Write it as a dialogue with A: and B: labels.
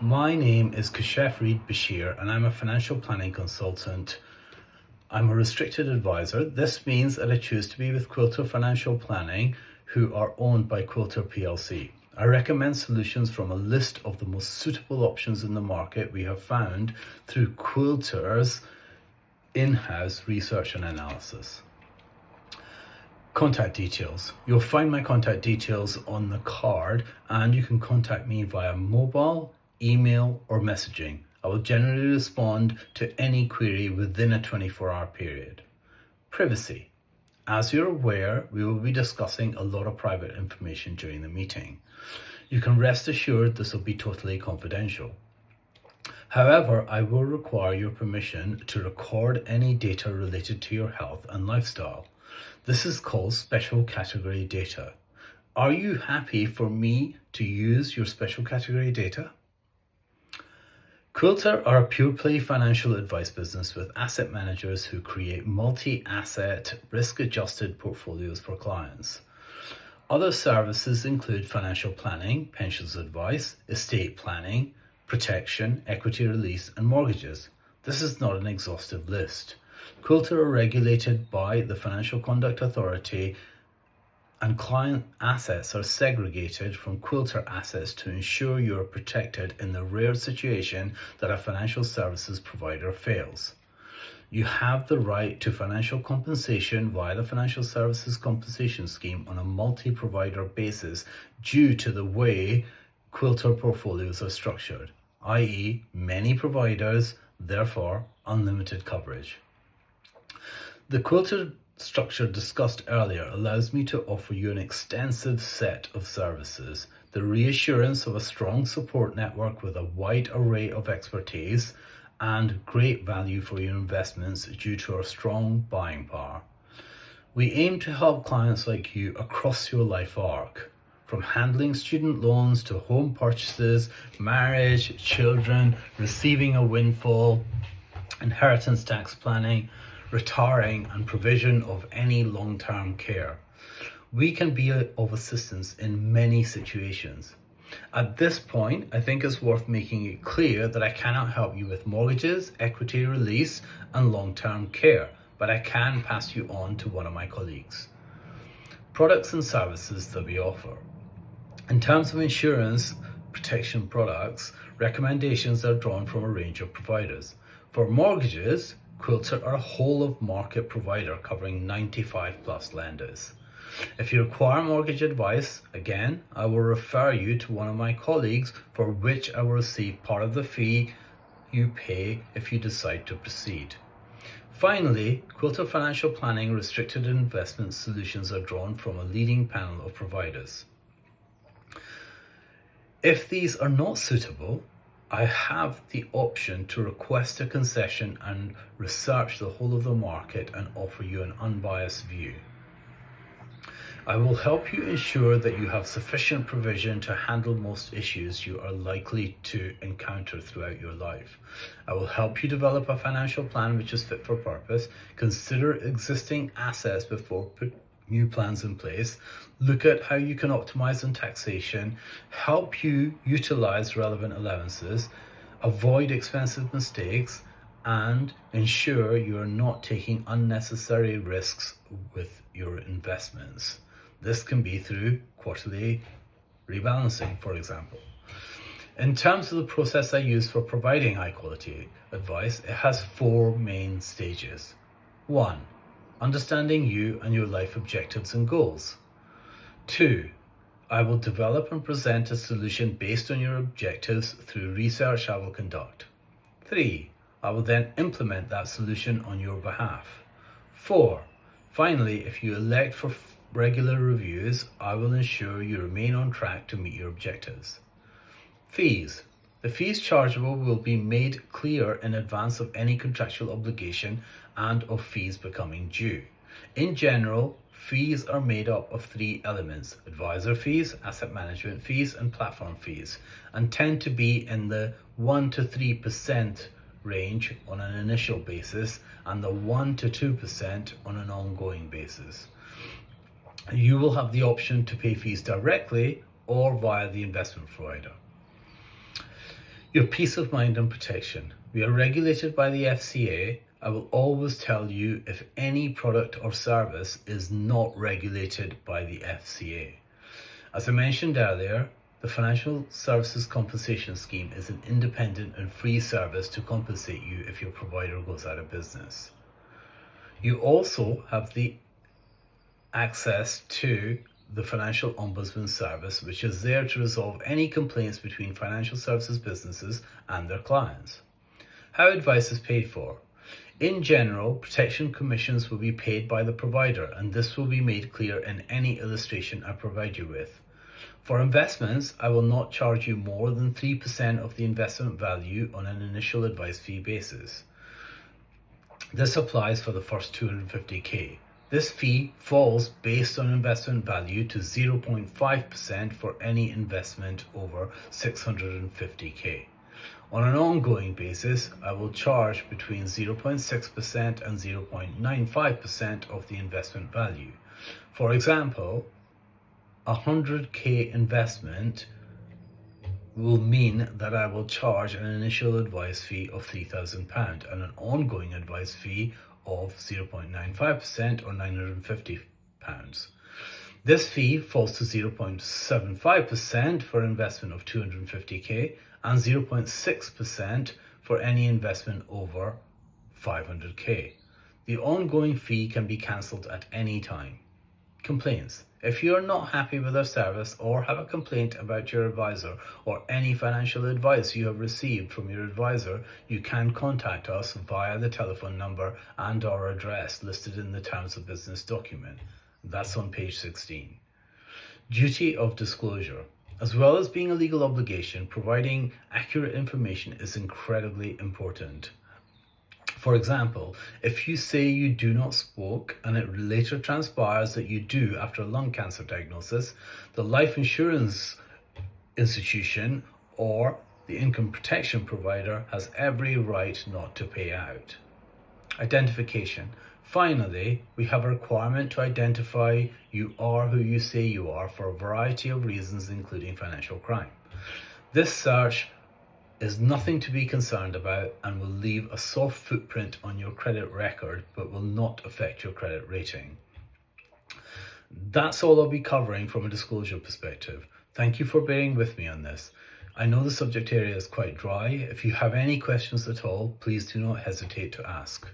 A: My name is Reid-Bashir and I'm a financial planning consultant. I'm a restricted advisor. This means that I choose to be with Quilter Financial Planning, who are owned by Quilter PLC. I recommend solutions from a list of the most suitable options in the market we have found through Quilter's in-house research and analysis. Contact details. You'll find my contact details on the card, and you can contact me via mobile, email or messaging. I will generally respond to any query within a 24-hour period. Privacy. As you're aware, we will be discussing a lot of private information during the meeting. You can rest assured this will be totally confidential. However, I will require your permission to record any data related to your health and lifestyle. This is called special category data. Are you happy for me to use your special category data? Quilter are a pure-play financial advice business with asset managers who create multi-asset, risk-adjusted portfolios for clients. Other services include financial planning, pensions advice, estate planning, protection, equity release, and mortgages. This is not an exhaustive list. Quilter are regulated by the Financial Conduct Authority, and client assets are segregated from Quilter assets to ensure you are protected in the rare situation that a financial services provider fails. You have the right to financial compensation via the Financial Services Compensation Scheme on a multi-provider basis due to the way Quilter portfolios are structured, i.e. many providers, therefore unlimited coverage. The Quilter structure discussed earlier allows me to offer you an extensive set of services, the reassurance of a strong support network with a wide array of expertise, and great value for your investments due to our strong buying power. We aim to help clients like you across your life arc, from handling student loans to home purchases, marriage, children, receiving a windfall, inheritance tax planning, retiring, and provision of any long-term care. We can be of assistance in many situations. At this point, I think it's worth making it clear that I cannot help you with mortgages, equity release, and long-term care, but I can pass you on to one of my colleagues. Products and services that we offer. In terms of insurance protection products, recommendations are drawn from a range of providers. For mortgages, Quilter are a whole-of-market provider covering 95 plus lenders. If you require mortgage advice, again, I will refer you to one of my colleagues, for which I will receive part of the fee you pay if you decide to proceed. Finally, Quilter Financial Planning restricted investment solutions are drawn from a leading panel of providers. If these are not suitable, I have the option to request a concession and research the whole of the market and offer you an unbiased view. I will help you ensure that you have sufficient provision to handle most issues you are likely to encounter throughout your life. I will help you develop a financial plan which is fit for purpose, consider existing assets before putting new plans in place, look at how you can optimize on taxation, help you utilize relevant allowances, avoid expensive mistakes, and ensure you are not taking unnecessary risks with your investments. This can be through quarterly rebalancing, for example. In terms of the process I use for providing high quality advice, it has 4 main stages. 1. Understanding you and your life objectives and goals. 2. I will develop and present a solution based on your objectives through research I will conduct. 3. I will then implement that solution on your behalf. 4. Finally, if you elect for regular reviews, I will ensure you remain on track to meet your objectives. Fees. The fees chargeable will be made clear in advance of any contractual obligation and of fees becoming due. In general, fees are made up of 3 elements: advisor fees, asset management fees, and platform fees, and tend to be in the 1 to 3% range on an initial basis and the 1 to 2% on an ongoing basis. You will have the option to pay fees directly or via the investment provider. Your peace of mind and protection. We are regulated by the FCA. I will always tell you if any product or service is not regulated by the FCA. As I mentioned earlier, the Financial Services Compensation Scheme is an independent and free service to compensate you if your provider goes out of business. You also have the access to the Financial Ombudsman Service, which is there to resolve any complaints between financial services businesses and their clients. How advice is paid for. In general, protection commissions will be paid by the provider, and this will be made clear in any illustration I provide you with. For investments, I will not charge you more than 3% of the investment value on an initial advice fee basis. This applies for the first 250k. This fee falls based on investment value to 0.5% for any investment over 650k. On an ongoing basis, I will charge between 0.6% and 0.95% of the investment value. For example, a 100k investment will mean that I will charge an initial advice fee of £3,000 and an ongoing advice fee of 0.95% or £950. This fee falls to 0.75% for investment of 250k and 0.6% for any investment over 500k. The ongoing fee can be cancelled at any time. Complaints. If you are not happy with our service or have a complaint about your advisor or any financial advice you have received from your advisor, you can contact us via the telephone number and our address listed in the Terms of Business document. That's on page 16. Duty of disclosure. As well as being a legal obligation, providing accurate information is incredibly important. For example, if you say you do not smoke and it later transpires that you do after a lung cancer diagnosis, the life insurance institution or the income protection provider has every right not to pay out. Identification. Finally, we have a requirement to identify you are who you say you are for a variety of reasons, including financial crime. This search is nothing to be concerned about and will leave a soft footprint on your credit record but will not affect your credit rating. That's all I'll be covering from a disclosure perspective. Thank you for bearing with me on this. I know the subject area is quite dry. If you have any questions at all, please do not hesitate to ask.